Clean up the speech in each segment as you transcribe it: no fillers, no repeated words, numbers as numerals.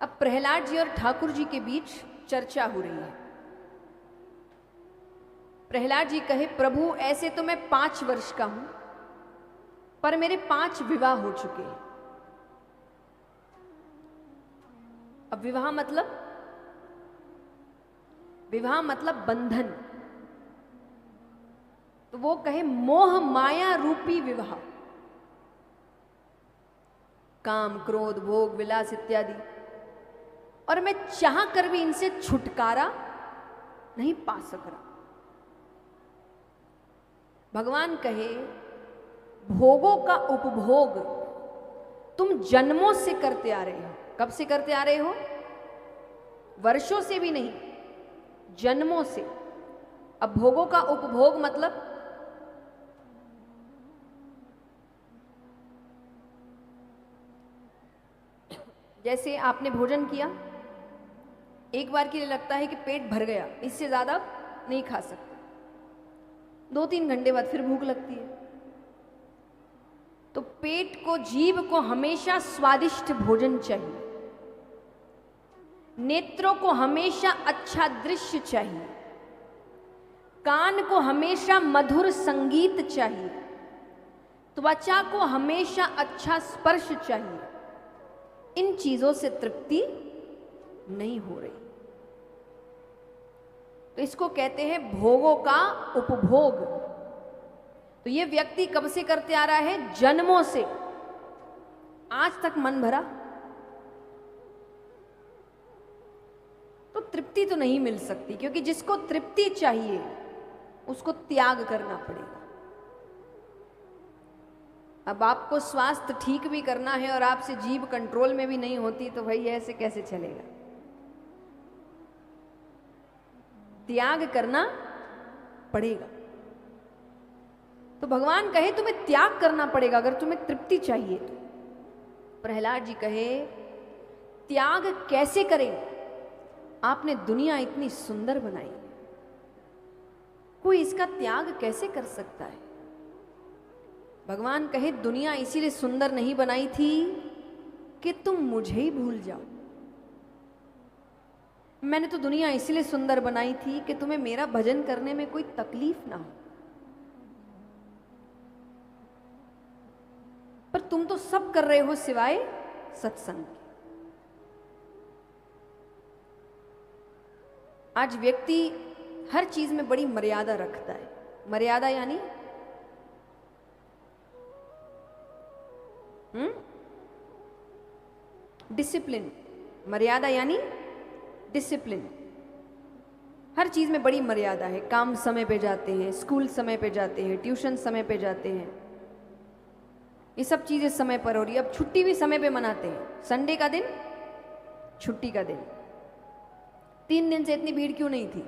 अब प्रहलाद जी और ठाकुर जी के बीच चर्चा हो रही है। प्रहलाद जी कहे, प्रभु ऐसे तो मैं 5 वर्ष का हूं, पर मेरे 5 विवाह हो चुके हैं। अब विवाह मतलब बंधन। तो वो कहे मोह माया रूपी विवाह, काम क्रोध भोग विलास इत्यादि, और मैं चाह कर भी इनसे छुटकारा नहीं पा सक रहा। भगवान कहे भोगों का उपभोग तुम जन्मों से करते आ रहे हो। कब से करते आ रहे हो? वर्षों से भी नहीं, जन्मों से। अब भोगों का उपभोग मतलब जैसे आपने भोजन किया, एक बार के लिए लगता है कि पेट भर गया, इससे ज्यादा नहीं खा सकते। 2-3 घंटे बाद फिर भूख लगती है। तो पेट को, जीभ को हमेशा स्वादिष्ट भोजन चाहिए, नेत्रों को हमेशा अच्छा दृश्य चाहिए, कान को हमेशा मधुर संगीत चाहिए, त्वचा को हमेशा अच्छा स्पर्श चाहिए। इन चीजों से तृप्ति नहीं हो रही, तो इसको कहते हैं भोगों का उपभोग। तो ये व्यक्ति कब से करते आ रहा है? जन्मों से। आज तक मन भरा तो तृप्ति तो नहीं मिल सकती, क्योंकि जिसको तृप्ति चाहिए उसको त्याग करना पड़ेगा। अब आपको स्वास्थ्य ठीक भी करना है और आपसे जीभ कंट्रोल में भी नहीं होती, तो भाई ऐसे कैसे चलेगा? त्याग करना पड़ेगा। तो भगवान कहे तुम्हें त्याग करना पड़ेगा अगर तुम्हें तृप्ति चाहिए तो। प्रहलाद जी कहे त्याग कैसे करें? आपने दुनिया इतनी सुंदर बनाई, कोई इसका त्याग कैसे कर सकता है? भगवान कहे दुनिया इसीलिए सुंदर नहीं बनाई थी कि तुम मुझे ही भूल जाओ। मैंने तो दुनिया इसलिए सुंदर बनाई थी कि तुम्हें मेरा भजन करने में कोई तकलीफ ना हो। पर तुम तो सब कर रहे हो सिवाय सत्संग के। आज व्यक्ति हर चीज में बड़ी मर्यादा रखता है। मर्यादा यानी डिसिप्लिन। मर्यादा यानी डिसिप्लिन। हर चीज में बड़ी मर्यादा है। काम समय पे जाते हैं, स्कूल समय पे जाते हैं, ट्यूशन समय पे जाते हैं, ये सब चीजें समय पर हो रही है। अब छुट्टी भी समय पे मनाते हैं। संडे का दिन छुट्टी का दिन। 3 दिन से इतनी भीड़ क्यों नहीं थी?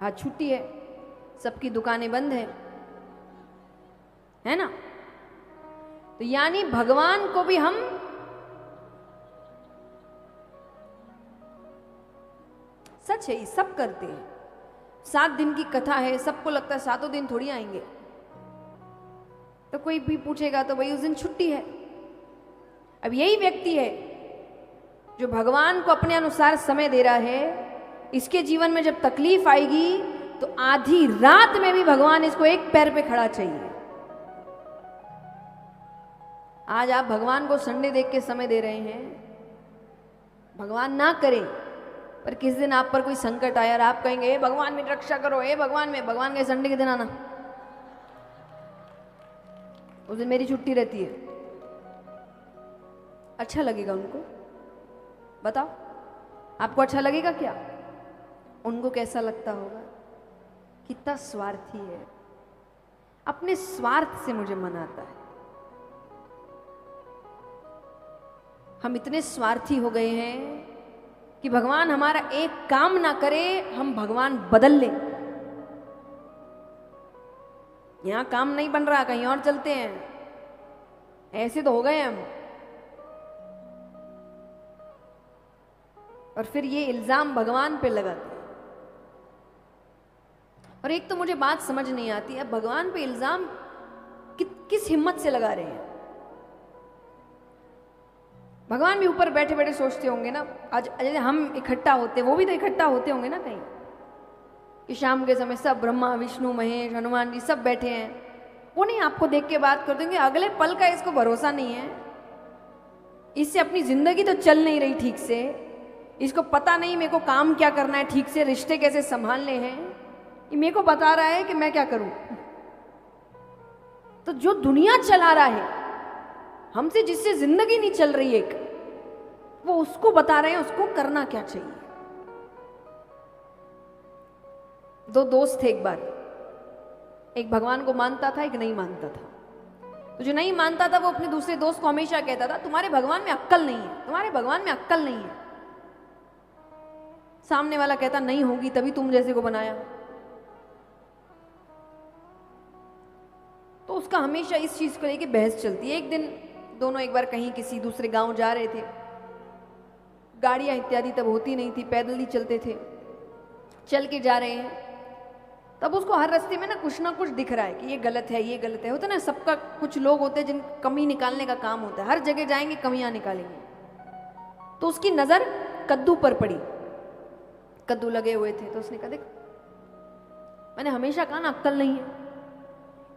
हाँ छुट्टी है, सबकी दुकानें बंद है ना? तो यानी भगवान को भी हम सच है सब करते हैं। 7 दिन की कथा है, सबको लगता है 7 दिन थोड़ी आएंगे। तो कोई भी पूछेगा तो भाई उस दिन छुट्टी है। अब यही व्यक्ति है जो भगवान को अपने अनुसार समय दे रहा है, इसके जीवन में जब तकलीफ आएगी तो आधी रात में भी भगवान इसको एक पैर पे खड़ा चाहिए। आज आप भगवान को संडे देख के समय दे रहे हैं, भगवान ना करे पर किस दिन आप पर कोई संकट आया और आप कहेंगे हे भगवान मेरी रक्षा करो, हे भगवान में, भगवान के संडे के दिन आना, उस दिन मेरी छुट्टी रहती है। अच्छा लगेगा उनको? बताओ, आपको अच्छा लगेगा क्या? उनको कैसा लगता होगा? कितना स्वार्थी है, अपने स्वार्थ से मुझे मनाता है। हम इतने स्वार्थी हो गए हैं कि भगवान हमारा एक काम ना करे, हम भगवान बदल लें। यहां काम नहीं बन रहा, कहीं और चलते हैं, ऐसे तो हो गए हम। और फिर ये इल्जाम भगवान पे लगाते हैं। और एक तो मुझे बात समझ नहीं आती है, भगवान पे इल्जाम किस हिम्मत से लगा रहे हैं? भगवान भी ऊपर बैठे बैठे सोचते होंगे ना, आज जैसे हम इकट्ठा होते, वो भी तो इकट्ठा होते होंगे ना कहीं, कि शाम के समय सब ब्रह्मा विष्णु महेश हनुमान जी सब बैठे हैं। वो नहीं आपको देख के बात कर देंगे, अगले पल का इसको भरोसा नहीं है, इससे अपनी जिंदगी तो चल नहीं रही ठीक से, इसको पता नहीं मेरे को काम क्या करना है ठीक से, रिश्ते कैसे संभालने हैं, ये मेरे को बता रहा है कि मैं क्या करूं। तो जो दुनिया चला रहा है हमसे, जिससे जिंदगी नहीं चल रही एक, वो उसको बता रहे हैं उसको करना क्या चाहिए। दो दोस्त थे एक बार, एक भगवान को मानता था, एक नहीं मानता था। तो जो नहीं मानता था वो अपने दूसरे दोस्त को हमेशा कहता था, तुम्हारे भगवान में अक्ल नहीं है, तुम्हारे भगवान में अक्ल नहीं है। सामने वाला कहता, नहीं होगी तभी तुम जैसे को बनाया। तो उसका हमेशा इस चीज को लेके बहस चलती है। एक दिन दोनों एक बार कहीं किसी दूसरे गांव जा रहे थे, गाड़ियां इत्यादि तब होती नहीं थी, पैदल ही चलते थे, चल के जा रहे हैं। तब उसको हर रास्ते में ना कुछ दिख रहा है कि ये गलत है, ये गलत है। होता ना सबका, कुछ लोग होते हैं जिन कमी निकालने का काम होता है, हर जगह जाएंगे कमियां निकालेंगे। तो उसकी नजर कद्दू पर पड़ी, कद्दू लगे हुए थे। तो उसने कहा, देख मैंने हमेशा कहा ना अक्ल नहीं है,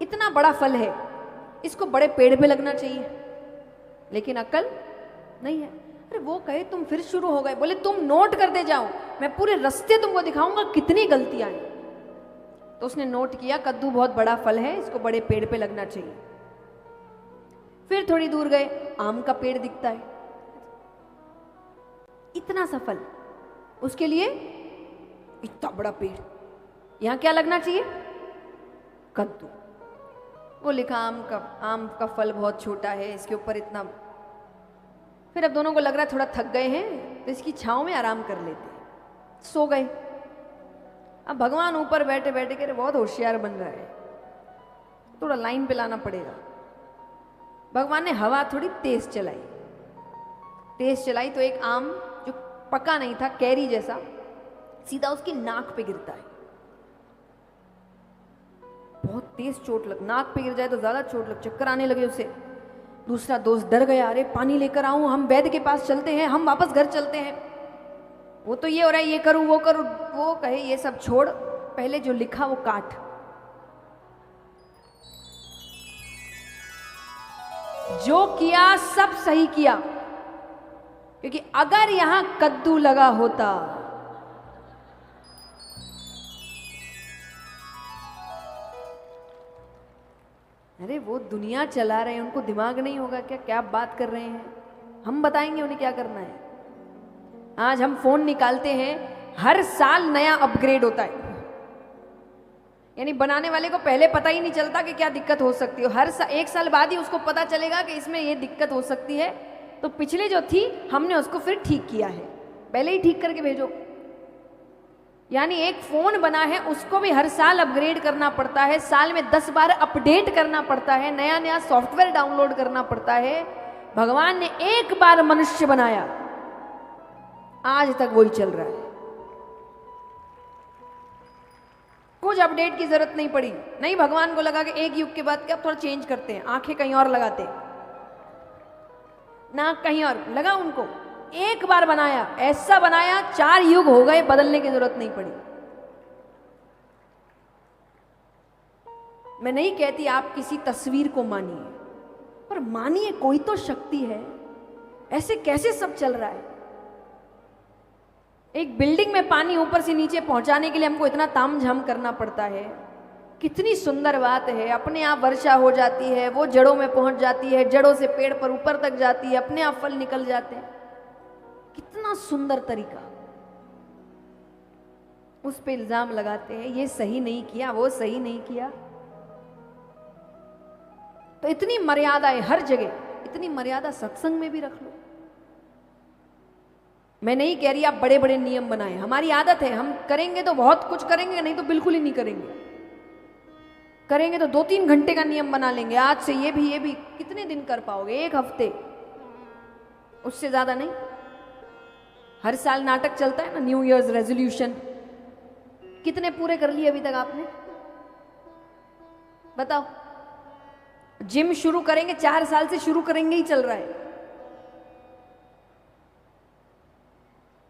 इतना बड़ा फल है, इसको बड़े पेड़ पे लगना चाहिए, लेकिन अक्ल नहीं है। अरे वो कहे तुम फिर शुरू हो गए, बोले तुम नोट करते जाओ, मैं पूरे रास्ते तुमको दिखाऊंगा कितनी गलतियां हैं। तो उसने नोट किया, कद्दू बहुत बड़ा फल है, इसको बड़े पेड़ पे लगना चाहिए। फिर थोड़ी दूर गए, आम का पेड़ दिखता है, इतना सा फल, उसके लिए इतना बड़ा पेड़, यहां क्या लगना चाहिए? कद्दू। वो लिखा आम का फल बहुत छोटा है, इसके ऊपर इतना। फिर अब दोनों को लग रहा है थोड़ा थक गए हैं तो इसकी छांव में आराम कर लेते, सो गए। अब भगवान ऊपर बैठे बैठे कह रहे बहुत होशियार बन रहा है, थोड़ा लाइन पे लाना पड़ेगा। भगवान ने हवा थोड़ी तेज चलाई तो एक आम जो पका नहीं था, कैरी जैसा, सीधा उसकी नाक पे गिरता है। बहुत तेज चोट लग, नाक पे गिर जाए तो ज्यादा चोट लग, चक्कर आने लगे उसे। दूसरा दोस्त डर गया, अरे पानी लेकर आऊं, हम वैद्य के पास चलते हैं, हम वापस घर चलते हैं। वो तो ये हो रहा है, ये करूं वो करूं। वो कहे ये सब छोड़, पहले जो लिखा वो काट। जो किया सब सही किया, क्योंकि अगर यहां कद्दू लगा होता अरे वो दुनिया चला रहे हैं, उनको दिमाग नहीं होगा क्या? क्या बात कर रहे हैं, हम बताएंगे उन्हें क्या करना है। आज हम फोन निकालते हैं, हर साल नया अपग्रेड होता है, यानी बनाने वाले को पहले पता ही नहीं चलता कि क्या दिक्कत हो सकती है। एक साल बाद ही उसको पता चलेगा कि इसमें ये दिक्कत हो सकती है, तो पिछले जो थी हमने उसको फिर ठीक किया है, पहले ही ठीक करके भेजो। यानी एक फोन बना है, उसको भी हर साल अपग्रेड करना पड़ता है, साल में 10 बार अपडेट करना पड़ता है, नया नया सॉफ्टवेयर डाउनलोड करना पड़ता है। भगवान ने एक बार मनुष्य बनाया, आज तक वही चल रहा है, कुछ अपडेट की जरूरत नहीं पड़ी। नहीं, भगवान को लगा कि एक युग के बाद क्या थोड़ा चेंज करते हैं, आंखें कहीं और लगाते, नाक कहीं और लगा, उनको एक बार बनाया, ऐसा बनाया 4 युग हो गए, बदलने की जरूरत नहीं पड़ी। मैं नहीं कहती आप किसी तस्वीर को मानिए, पर मानिए कोई तो शक्ति है। ऐसे कैसे सब चल रहा है? एक बिल्डिंग में पानी ऊपर से नीचे पहुंचाने के लिए हमको इतना तामझाम करना पड़ता है। कितनी सुंदर बात है, अपने आप वर्षा हो जाती है, वो जड़ों में पहुंच जाती है, जड़ों से पेड़ पर ऊपर तक जाती है, अपने आप फल निकल जाते हैं। कितना सुंदर तरीका। उस पे इल्जाम लगाते हैं, ये सही नहीं किया, वो सही नहीं किया। तो इतनी मर्यादा है हर जगह, इतनी मर्यादा सत्संग में भी रख लो। मैं नहीं कह रही आप बड़े बड़े नियम बनाएं, हमारी आदत है, हम करेंगे तो बहुत कुछ करेंगे, नहीं तो बिल्कुल ही नहीं करेंगे। करेंगे तो 2-3 घंटे का नियम बना लेंगे, आज से ये भी। कितने दिन कर पाओगे? 1 हफ्ते, उससे ज्यादा नहीं। हर साल नाटक चलता है ना, न्यू ईयर्स रेजोल्यूशन, कितने पूरे कर लिए अभी तक आपने? बताओ। जिम शुरू करेंगे, 4 साल से शुरू करेंगे ही चल रहा है।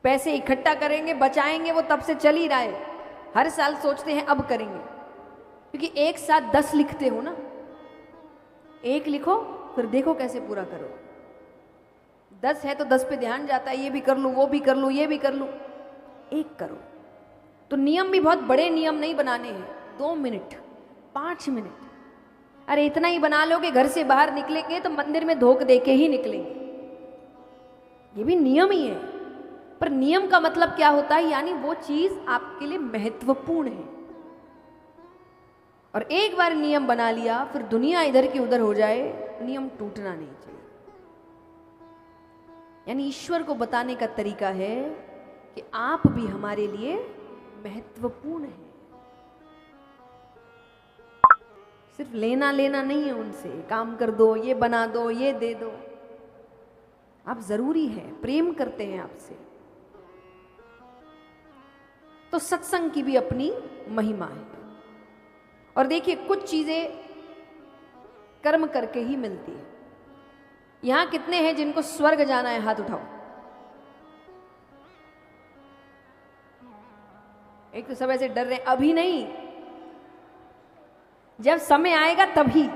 पैसे इकट्ठा करेंगे, बचाएंगे, वो तब से चल ही रहा है। हर साल सोचते हैं अब करेंगे, क्योंकि एक साथ 10 लिखते हो ना, एक लिखो फिर देखो कैसे पूरा करो। 10 है तो 10 पे ध्यान जाता है, ये भी कर लूँ, वो भी कर लूँ, ये भी कर लूँ। एक करो। तो नियम भी बहुत बड़े नियम नहीं बनाने हैं, 2 मिनट 5 मिनट, अरे इतना ही बना लो कि घर से बाहर निकलेंगे तो मंदिर में धोख दे के ही निकलेंगे। ये भी नियम ही है, पर नियम का मतलब क्या होता है, यानी वो चीज आपके लिए महत्वपूर्ण है। और एक बार नियम बना लिया, फिर दुनिया इधर की उधर हो जाए, नियम टूटना नहीं चाहिए। यानी ईश्वर को बताने का तरीका है कि आप भी हमारे लिए महत्वपूर्ण हैं। सिर्फ लेना लेना नहीं है उनसे, काम कर दो, ये बना दो, ये दे दो। आप जरूरी है, प्रेम करते हैं आपसे। तो सत्संग की भी अपनी महिमा है। और देखिए, कुछ चीजें कर्म करके ही मिलती है। यहां कितने हैं जिनको स्वर्ग जाना है? हाथ उठाओ। एक तो सब ऐसे डर रहे हैं, अभी नहीं, जब समय आएगा तभी।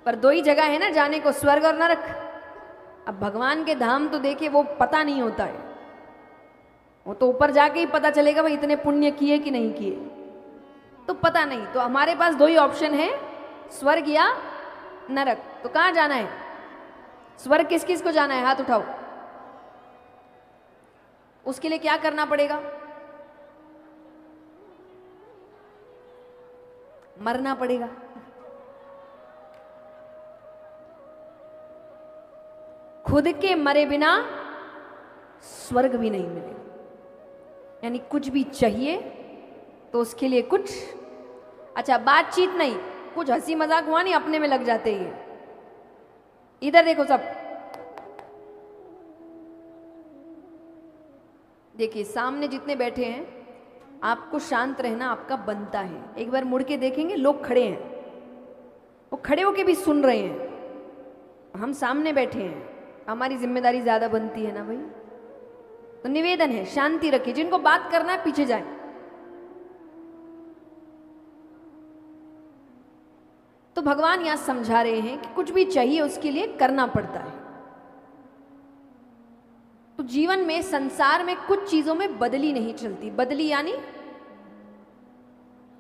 पर 2 ही जगह है ना जाने को, स्वर्ग और नरक। अब भगवान के धाम तो देखिए वो पता नहीं होता है, वो तो ऊपर जाके ही पता चलेगा भाई इतने पुण्य किए कि नहीं किए, तो पता नहीं। तो हमारे पास 2 ही ऑप्शन है, स्वर्ग या नरक। तो कहां जाना है? स्वर्ग किस किस को जाना है? हाथ उठाओ। उसके लिए क्या करना पड़ेगा? मरना पड़ेगा। खुद के मरे बिना स्वर्ग भी नहीं मिलेगा। यानी कुछ भी चाहिए तो उसके लिए कुछ, अच्छा बातचीत नहीं, कुछ हंसी मजाक हुआ नहीं, अपने में लग जाते हैं। इधर देखो सब, देखिए सामने जितने बैठे हैं, आपको शांत रहना आपका बनता है। एक बार मुड़ के देखेंगे, लोग खड़े हैं, वो खड़े होके भी सुन रहे हैं, हम सामने बैठे हैं, हमारी जिम्मेदारी ज्यादा बनती है ना भाई। तो निवेदन है, शांति रखिए, जिनको बात करना है पीछे जाए। तो भगवान यहां समझा रहे हैं कि कुछ भी चाहिए उसके लिए करना पड़ता है। तो जीवन में, संसार में कुछ चीजों में बदली नहीं चलती। बदली यानी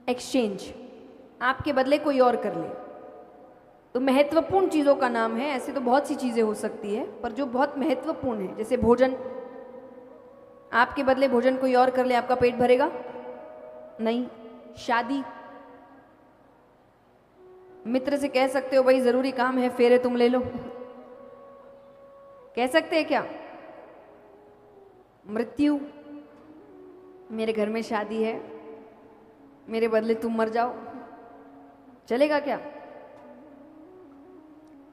एक्सचेंज, आपके बदले कोई और कर ले। तो महत्वपूर्ण चीजों का नाम है, ऐसे तो बहुत सी चीजें हो सकती है, पर जो बहुत महत्वपूर्ण है, जैसे भोजन, आपके बदले भोजन कोई और कर ले, आपका पेट भरेगा नहीं। शादी, मित्र से कह सकते हो भाई जरूरी काम है, फेरे तुम ले लो, कह सकते हैं क्या? मृत्यु, मेरे घर में शादी है, मेरे बदले तुम मर जाओ, चलेगा क्या?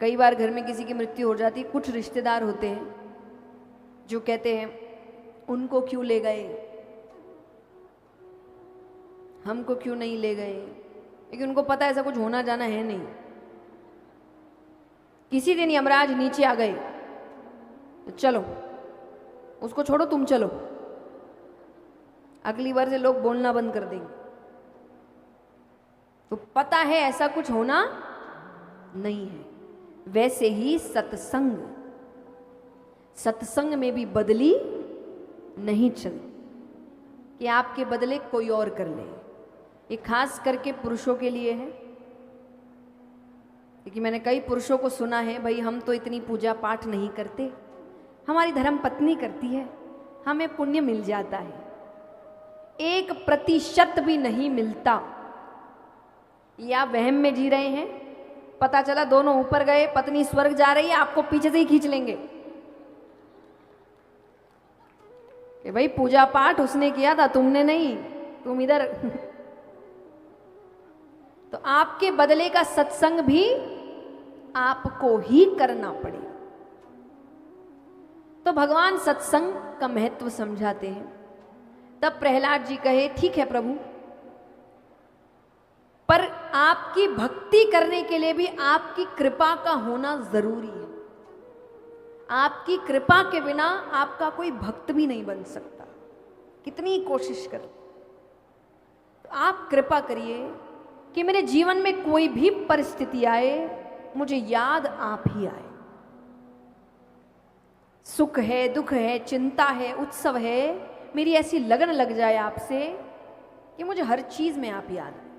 कई बार घर में किसी की मृत्यु हो जाती, कुछ रिश्तेदार होते हैं जो कहते हैं उनको क्यों ले गए, हमको क्यों नहीं ले गए, लेकिन उनको पता है ऐसा कुछ होना जाना है नहीं। किसी दिन यमराज नीचे आ गए तो चलो, उसको छोड़ो, तुम चलो, अगली बार से लोग बोलना बंद कर देंगे। तो पता है ऐसा कुछ होना नहीं है। वैसे ही सत्संग, सत्संग में भी बदली नहीं चलती कि आपके बदले कोई और कर ले। ये खास करके पुरुषों के लिए है, क्योंकि मैंने कई पुरुषों को सुना है, भाई हम तो इतनी पूजा पाठ नहीं करते, हमारी धर्म पत्नी करती है, हमें पुण्य मिल जाता है। 1% भी नहीं मिलता। या वहम में जी रहे हैं, पता चला दोनों ऊपर गए, पत्नी स्वर्ग जा रही है, आपको पीछे से ही खींच लेंगे कि भाई पूजा पाठ उसने किया था, तुमने नहीं, तुम इधर। तो आपके बदले का सत्संग भी आपको ही करना पड़ेगा। तो भगवान सत्संग का महत्व समझाते हैं। तब प्रहलाद जी कहे, ठीक है प्रभु, पर आपकी भक्ति करने के लिए भी आपकी कृपा का होना जरूरी है। आपकी कृपा के बिना आपका कोई भक्त भी नहीं बन सकता, कितनी कोशिश कर। तो आप कृपा करिए कि मेरे जीवन में कोई भी परिस्थिति आए, मुझे याद आप ही आए। सुख है, दुख है, चिंता है, उत्सव है, मेरी ऐसी लगन लग जाए आपसे कि मुझे हर चीज में आप याद आए।